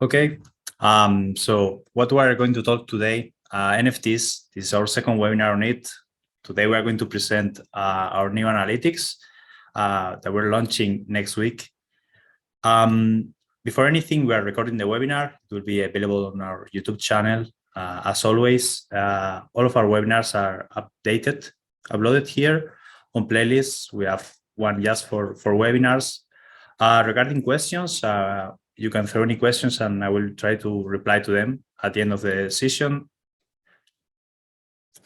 Okay, so what we are going to talk today, NFTs, this is our second webinar on it. Today we are going to present our new analytics that we're launching next week. Before anything, we are recording the webinar. It will be available on our YouTube channel. As always, all of our webinars are uploaded here on playlists. We have one just for webinars. Regarding questions, you can throw any questions and I will try to reply to them at the end of the session.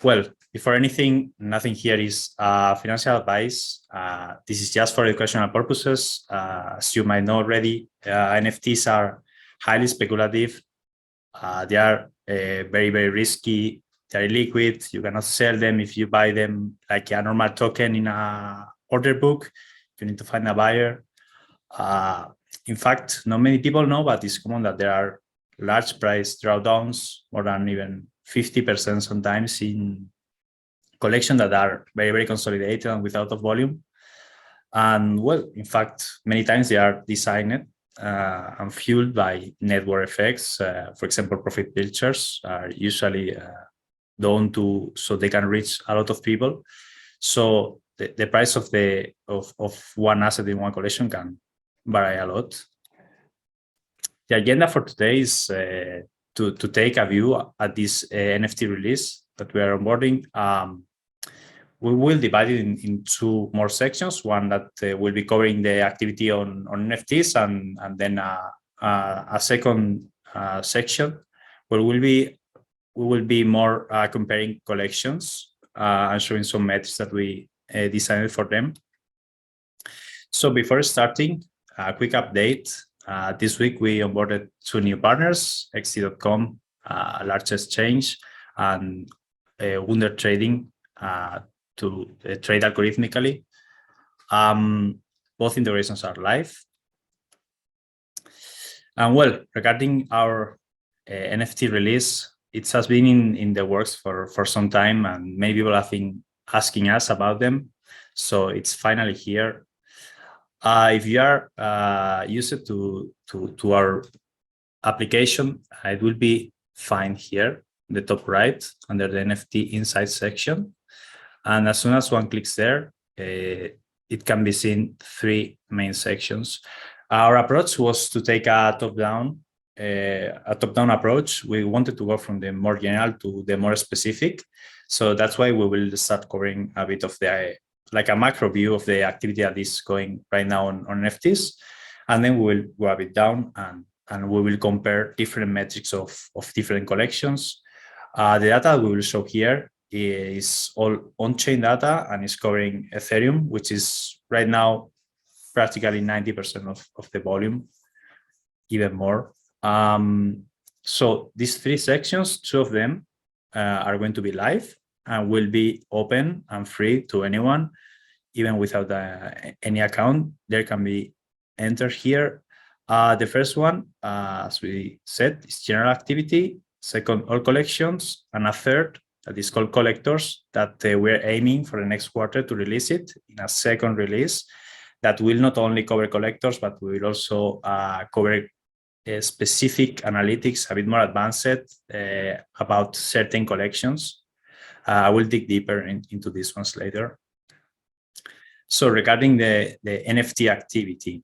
Well, before anything, nothing here is financial advice. This is just for educational purposes. As you might know already, NFTs are highly speculative. They are very, very risky. They're liquid. You cannot sell them if you buy them like a normal token in a order book. You need to find a buyer. In fact, not many people know, but it's common that there are large price drawdowns, more than even 50% sometimes in collections that are very, very consolidated and without a volume. And well, in fact, many times they are designed and fueled by network effects. For example, profit pictures are usually done so they can reach a lot of people. So the price of one asset in one collection can vary a lot. The agenda for today is to take a view at this NFT release that we are onboarding. We will divide it in two more sections. One that will be covering the activity on NFTs, and then a second section where we will be more comparing collections and showing some metrics that we designed for them. So before starting, a quick update. This week we onboarded 2 new partners, XT.com, a large exchange, and Wunder Trading to trade algorithmically. Both integrations are live. And well, regarding our NFT release, it has been in the works for some time, and many people have been asking us about them. So it's finally here. If you are used to our application, it will be found here in the top right under the NFT Insights section. And as soon as one clicks there, it can be seen 3 main sections. Our approach was to take a top-down approach. We wanted to go from the more general to the more specific. So that's why we will start covering a bit of like a macro view of the activity that is going right now on NFTs. And then we will go a bit down and we will compare different metrics of different collections. The data we will show here is all on-chain data and is covering Ethereum, which is right now practically 90% of the volume, even more. So these 3 sections, 2 of them are going to be live and will be open and free to anyone, even without any account. There can be entered here. The first one, as we said, is general activity. Second, all collections, and a third that is called collectors, that we're aiming for the next quarter to release it in a second release that will not only cover collectors, but we will also cover specific analytics, a bit more advanced about certain collections. I will dig deeper into these ones later. So regarding the NFT activity,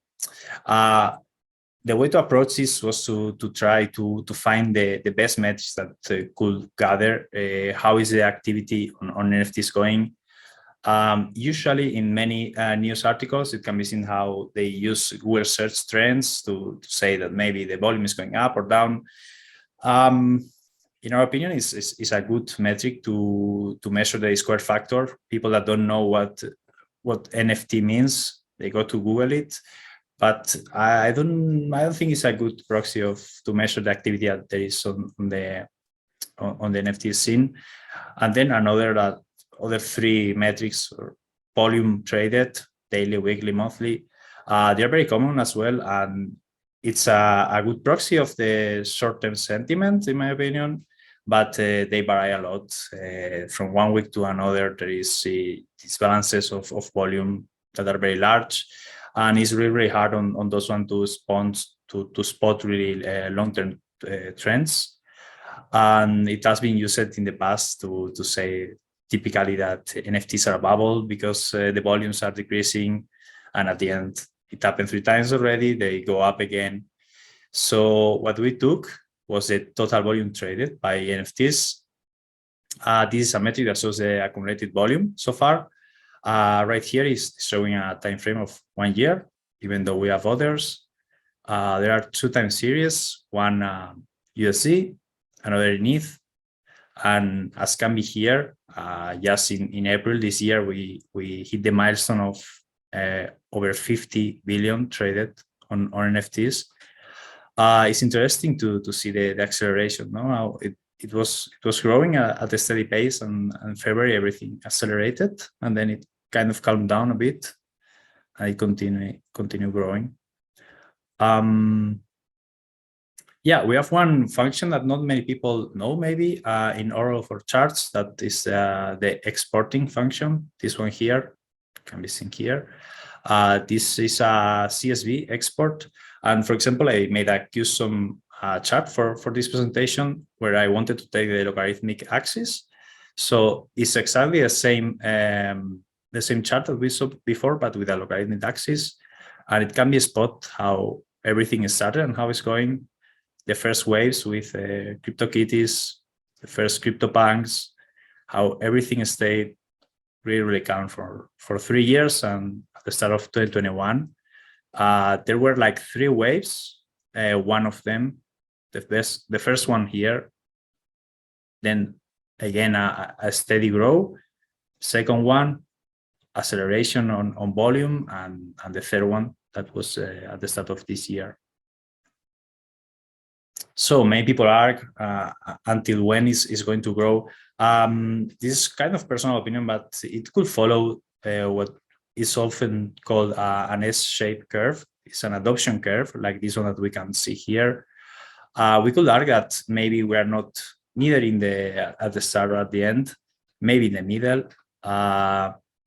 the way to approach this was to try to find the best metrics that could gather how is the activity on NFTs going. Usually in many news articles, it can be seen how they use Google search trends to say that maybe the volume is going up or down. In our opinion, is a good metric to measure the square factor. People that don't know what NFT means, they go to Google it. But I don't think it's a good proxy to measure the activity that there is on the NFT scene. And then other 3 metrics, or volume traded, daily, weekly, monthly. They're very common as well, and it's a good proxy of the short-term sentiment, in my opinion. But they vary a lot from one week to another. There is these balances of volume that are very large. And it's really, really hard on those ones to to spot really long-term trends. And it has been used in the past to say typically that NFTs are a bubble because the volumes are decreasing, and at the end it happened 3 times already, they go up again. So what we took was the total volume traded by NFTs. This is a metric that shows the accumulated volume so far. Right here is showing a time frame of 1 year, even though we have others. There are 2 time series, one USD, another in ETH. And as can be here, just in April this year, we hit the milestone of over 50 billion traded on NFTs. It's interesting to see the acceleration. No, how it was growing at a steady pace, and in February everything accelerated, and then it kind of calmed down a bit, and it continue growing. Yeah, we have one function that not many people know, maybe in all of our charts. That is the exporting function. This one here can be seen here. This is a CSV export. And for example, I made a custom chart for this presentation where I wanted to take the logarithmic axis. So it's exactly the same chart that we saw before, but with a logarithmic axis. And it can be spot how everything is started and how it's going. The first waves with CryptoKitties, the first CryptoPunks, how everything stayed really calm for 3 years. And at the start of 2021, there were like 3 waves. One of them, the first one here, then again a steady grow. Second one, acceleration on volume, and the third one that was at the start of this year. So many people are until when is going to grow. This is kind of personal opinion, but it could follow what is often called an S-shaped curve. It's an adoption curve like this one that we can see here. We could argue that maybe we are not neither at the start or at the end, maybe in the middle.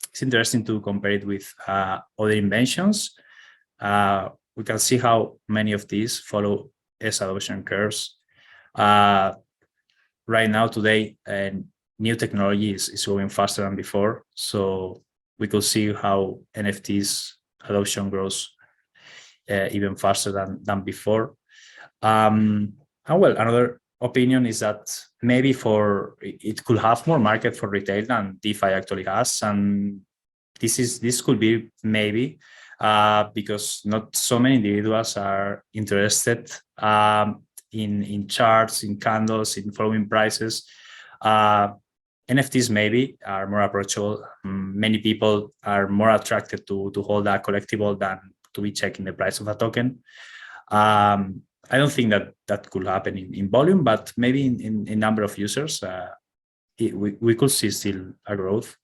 It's interesting to compare it with other inventions. We can see how many of these follow S adoption curves. Right now, today, new technology is going faster than before. So we could see how NFTs adoption grows even faster than before. And well, another opinion is that maybe it could have more market for retail than DeFi actually has. And this could be maybe because not so many individuals are interested in charts, in candles, in following prices. NFTs maybe are more approachable. Many people are more attracted to hold a collectible than to be checking the price of a token. I don't think that could happen in volume, but maybe in number of users, we could see still a growth.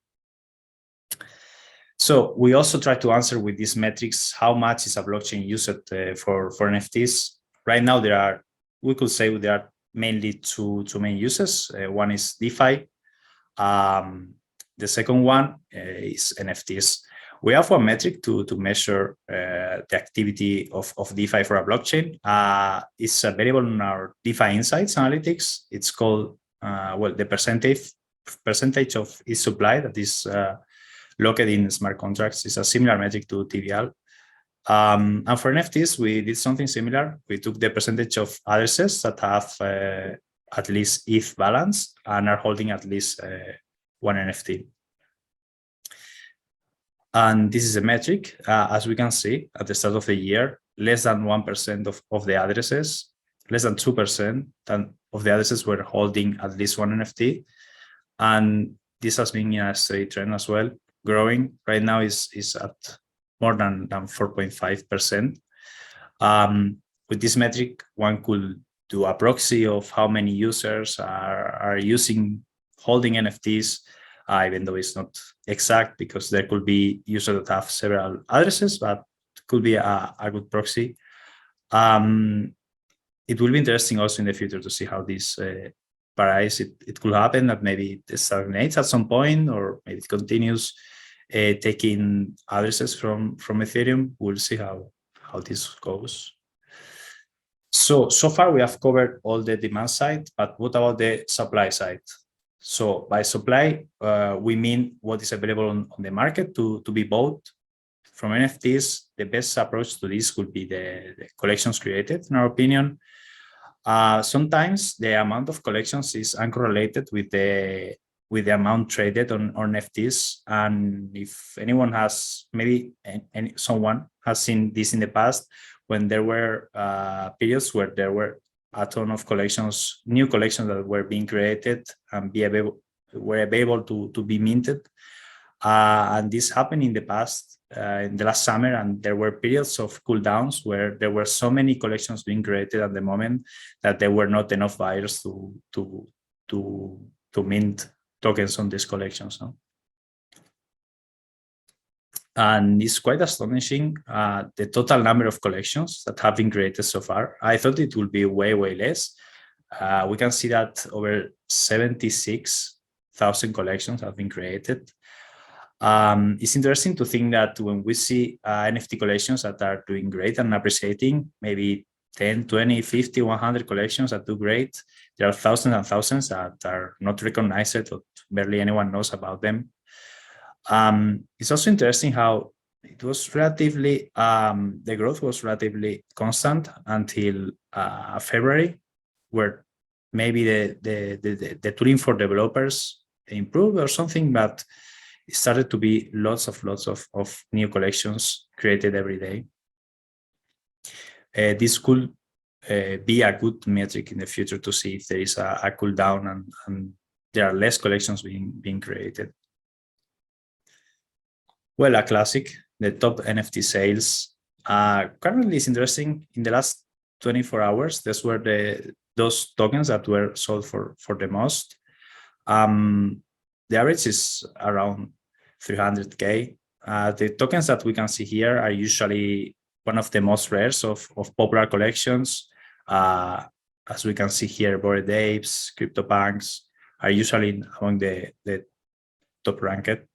So we also try to answer with these metrics how much is a blockchain used for NFTs. Right now, we could say there are mainly two main uses. One is DeFi. The second one is NFTs. We have one metric to measure the activity of DeFi for a blockchain. It's available in our DeFi Insights analytics. It's called the percentage of its supply that is locked in smart contracts. Is a similar metric to TVL. And for NFTs, we did something similar. We took the percentage of addresses that have at least ETH balance and are holding at least one NFT. And this is a metric, as we can see at the start of the year, less than 1% of the addresses, less than 2% of the addresses were holding at least one NFT. And this has been in a steady trend as well, growing. Right now is at more than 4.5%. With this metric, one could do a proxy of how many users are holding NFTs, even though it's not exact because there could be users that have several addresses, but it could be a good proxy. It will be interesting also in the future to see how this varies. It could happen that maybe it stagnates at some point, or maybe it continues taking addresses from Ethereum. We'll see how this goes. So far we have covered all the demand side, but what about the supply side? So by supply, we mean what is available on the market to be bought. From NFTs, the best approach to this would be the collections created, in our opinion. Sometimes the amount of collections is uncorrelated with the amount traded on NFTs. And if anyone has, maybe someone has seen this in the past, when there were periods where there were a ton of collections, new collections that were being created and were able to be minted. And this happened in the past, in the last summer, and there were periods of cooldowns where there were so many collections being created at the moment that there were not enough buyers to mint tokens on these collections. No? And it's quite astonishing, the total number of collections that have been created so far. I thought it would be way, way less. We can see that over 76,000 collections have been created. It's interesting to think that when we see NFT collections that are doing great and appreciating, maybe 10, 20, 50, 100 collections that do great, there are thousands and thousands that are not recognized or barely anyone knows about them. It's also interesting how it was relatively, the growth was relatively constant until February, where maybe the tooling for developers improved or something, but it started to be lots of new collections created every day. This could be a good metric in the future to see if there is a cool down and there are less collections being created. Well, a classic, the top NFT sales. Currently, it's interesting. In the last 24 hours, those were those tokens that were sold for the most. The average is around 300K. The tokens that we can see here are usually one of the most rares of popular collections. As we can see here, Bored Apes, CryptoPunks are usually among the top ranked.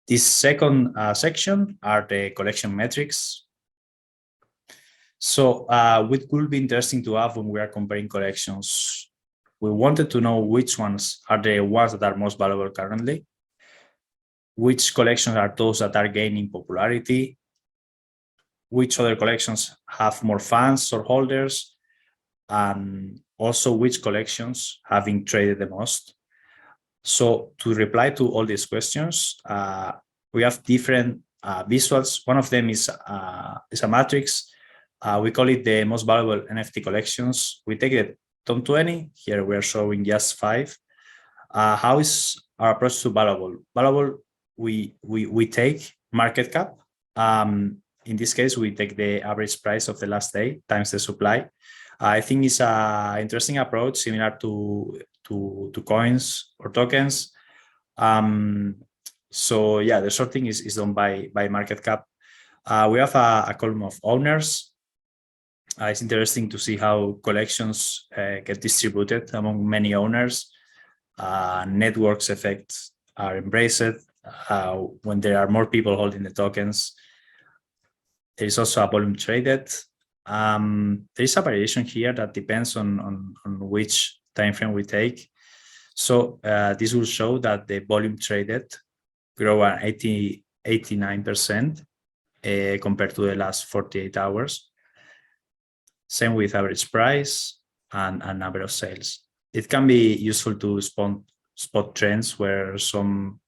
This second section are the collection metrics. So what could be interesting to have when we are comparing collections? We wanted to know which ones are the ones that are most valuable currently, which collections are those that are gaining popularity, which other collections have more fans or holders, and also which collections have been traded the most. So to reply to all these questions, we have different visuals. One of them is a matrix. We call it the most valuable NFT collections. We take the top 20. Here we are showing just 5. How is our approach to valuable? Valuable, we take market cap. In this case, we take the average price of the last day times the supply. I think it's an interesting approach, similar to coins or tokens. So yeah, the sorting is done by market cap. We have a column of owners. It's interesting to see how collections get distributed among many owners. Networks effects are embraced when there are more people holding the tokens. There is also a volume traded. There is a variation here that depends on which time frame we take. So this will show that the volume traded grow at 89% compared to the last 48 hours. Same with average price and number of sales. It can be useful to spot trends where some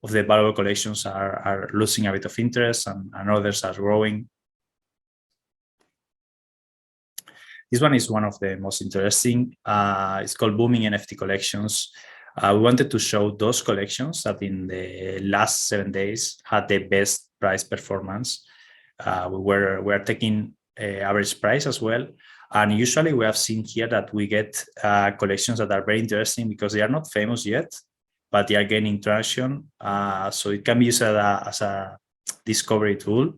of the valuable collections are losing a bit of interest and others are growing. This one is one of the most interesting. It's called Booming NFT Collections. We wanted to show those collections that in the last 7 days had the best price performance. We're taking average price as well. And usually we have seen here that we get collections that are very interesting because they are not famous yet, but they are gaining traction. So it can be used as a discovery tool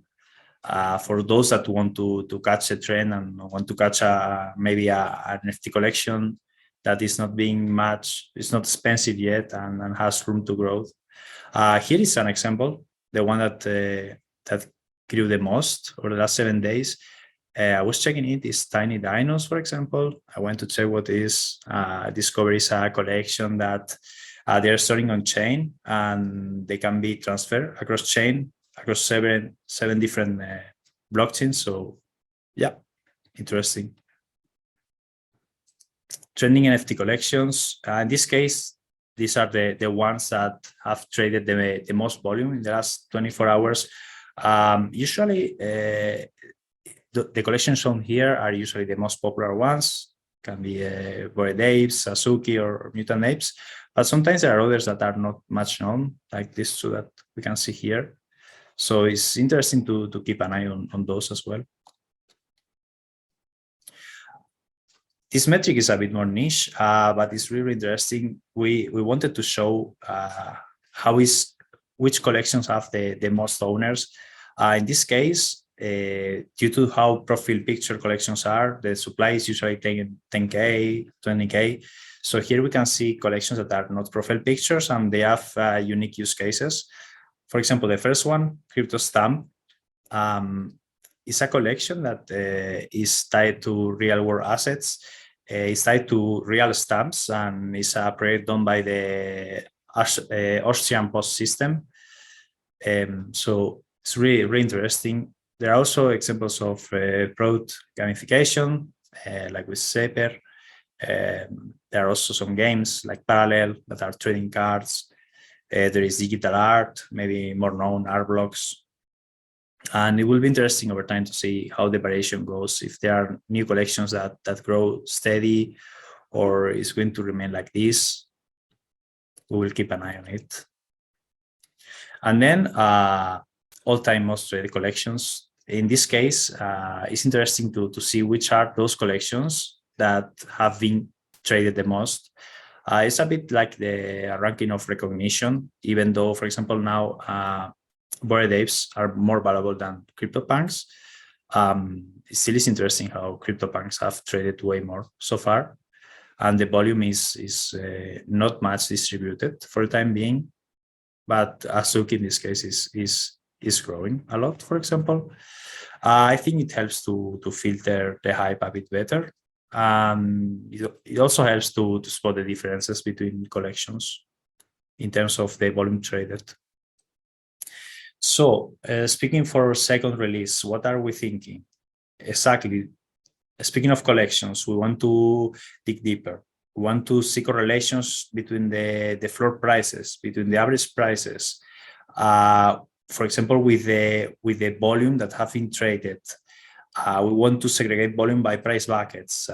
for those that want to catch a trend and want to catch maybe an NFT collection that is not being much, it's not expensive yet and has room to grow. Here is an example, the one that grew the most over the last 7 days. I was checking it, is Tiny Dinos, for example. I went to check what is. Discover is a collection that they're storing on chain, and they can be transferred across chain, across seven different blockchains. So yeah, interesting. Trending NFT collections. In this case, these are the ones that have traded the most volume in the last 24 hours. Usually, the collections shown here are usually the most popular ones. Can be Bored Apes, Sasuke, or Mutant Apes. But sometimes there are others that are not much known, like these two that we can see here. So it's interesting to keep an eye on those as well. This metric is a bit more niche, but it's really interesting. We wanted to show which collections have the most owners. In this case, due to how profile picture collections are, the supply is usually 10K, 20K. So here we can see collections that are not profile pictures, and they have unique use cases. For example, the first one, Crypto Stamp, is a collection that is tied to real world assets. It's tied to real stamps, and it's a project done by the Austrian Post system. So it's really interesting. There are also examples of broad gamification, like with Zaper. There are also some games like Parallel that are trading cards. There is digital art, maybe more known art blocks. And it will be interesting over time to see how the variation goes, if there are new collections that grow steady, or is going to remain like this. We will keep an eye on it. And then all-time most traded collections. In this case, it's interesting to see which are those collections that have been traded the most. It's a bit like the ranking of recognition, even though, for example, now Bored Apes are more valuable than CryptoPunks. It still is interesting how CryptoPunks have traded way more so far, and the volume is not much distributed for the time being. But Azuki in this case is growing a lot. For example, I think it helps to filter the hype a bit better. It also helps to spot the differences between collections in terms of the volume traded. So speaking for second release, what are we thinking? Exactly. Speaking of collections, we want to dig deeper. We want to see correlations between the floor prices, between the average prices. For example, with the volume that have been traded. We want to segregate volume by price buckets.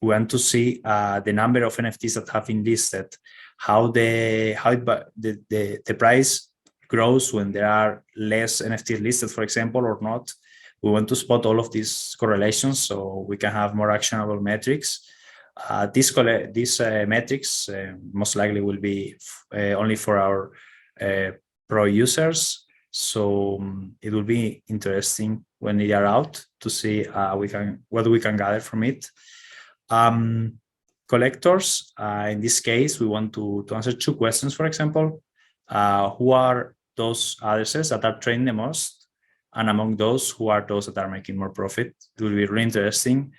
We want to see the number of NFTs that have been listed, how the price grows when there are less NFTs listed, for example, or not. We want to spot all of these correlations so we can have more actionable metrics. These metrics most likely will be only for our pro users. So it will be interesting when they are out to see what we can gather from it. Collectors, in this case, we want to answer two questions, for example. Who are those addresses that are trading the most? And among those, who are those that are making more profit? It will be really interesting.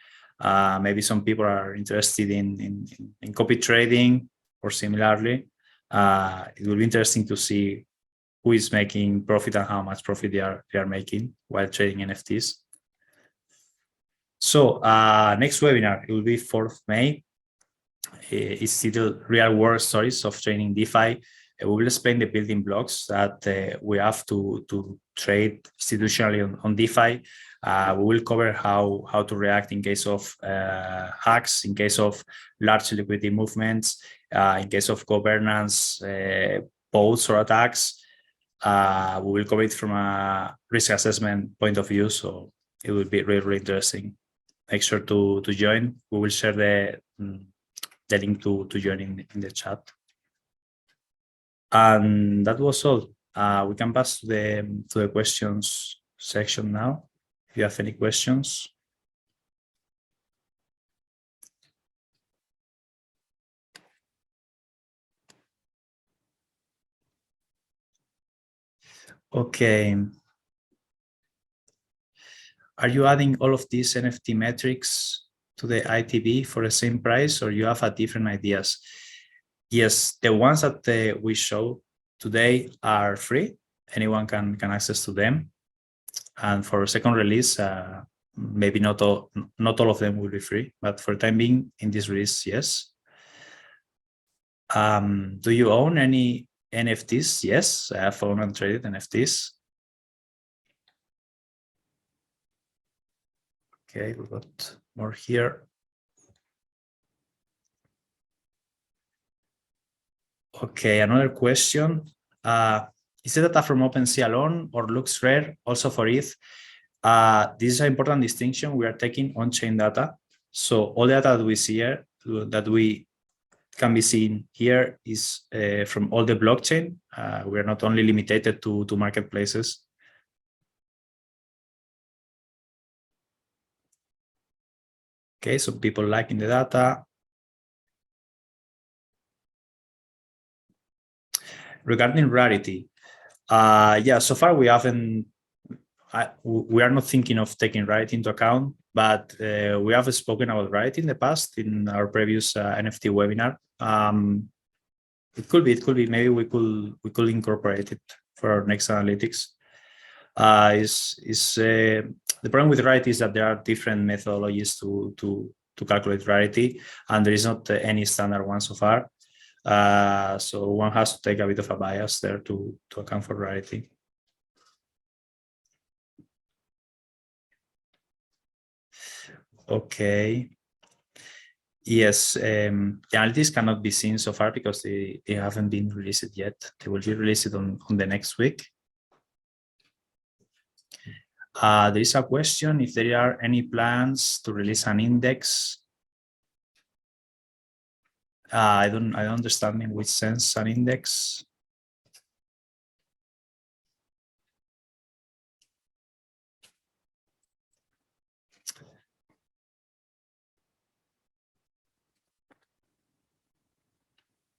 Maybe some people are interested in copy trading or similarly. It will be interesting to see who is making profit and how much profit they are making while trading NFTs. So next webinar, it will be 4th May. It's titled Real World Stories of Trading DeFi. We will explain the building blocks that we have to trade institutionally on DeFi. We will cover how to react in case of hacks, in case of large liquidity movements, in case of governance, bots or attacks. We will cover it from a risk assessment point of view, so it will be really, really interesting. Make sure to join. We will share the link to join in the chat. And that was all. We can pass to the questions section now. If you have any questions. Okay. Are you adding all of these NFT metrics to the ITV for the same price, or you have a different ideas? Yes, the ones that we show today are free. Anyone can access to them. And for second release, maybe not all of them will be free, but for the time being in this release, yes. Do you own any NFTs? Yes, I have owned and traded NFTs. Okay, we got more here. Okay, another question. Is the data from OpenSea alone or looks rare also for ETH? This is an important distinction. We are taking on-chain data. So all the data that we see here, that we can be seen here, is from all the blockchain. We are not only limited to marketplaces. Okay, so people liking the data. Regarding rarity, yeah, so far we haven't. We are not thinking of taking rarity into account, but we have spoken about rarity in the past in our previous NFT webinar. It could be. Maybe we could incorporate it for our next analytics. The problem with rarity is that there are different methodologies to calculate rarity, and there is not any standard one so far. So one has to take a bit of a bias there to account for rarity. Okay. Yes, the analytics cannot be seen so far because they haven't been released yet. They will be released on the next week. There is a question if there are any plans to release an index. I don't understand in which sense an index.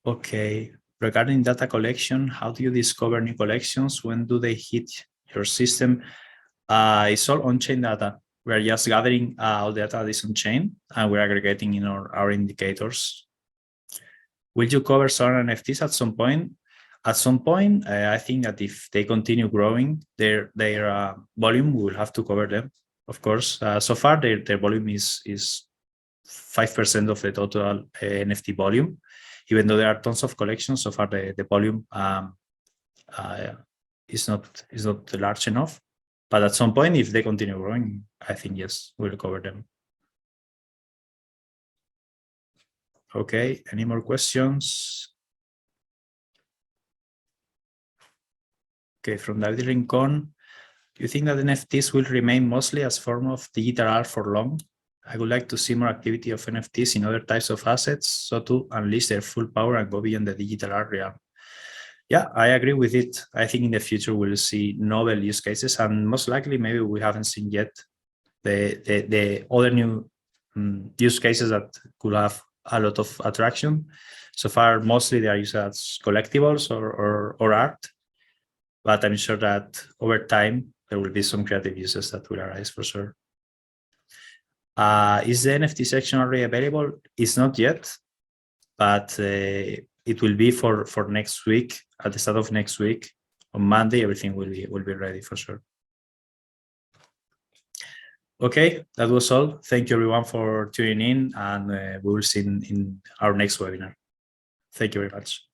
Okay, regarding data collection, how do you discover new collections? When do they hit your system? It's all on-chain data. We're just gathering all the data that is on-chain, and we're aggregating in our indicators. Will you cover some NFTs at some point? At some point, I think that if they continue growing their volume, we will have to cover them, of course. So far, their volume is 5% of the total NFT volume. Even though there are tons of collections, so far the volume is not large enough. But at some point, if they continue growing, I think yes, we'll cover them. Okay, any more questions? Okay, from David Rincon, do you think that NFTs will remain mostly as form of digital art for long? I would like to see more activity of NFTs in other types of assets, so to unleash their full power and go beyond the digital art realm. Yeah, I agree with it. I think in the future we'll see novel use cases, and most likely maybe we haven't seen yet the other new use cases that could have a lot of attraction. So far, mostly they are used as collectibles or art, but I'm sure that over time there will be some creative uses that will arise for sure. Is the NFT section already available? It's not yet, but it will be for next week. At the start of next week, on Monday, everything will be ready for sure. Okay, that was all. Thank you everyone for tuning in, and we will see in our next webinar. Thank you very much.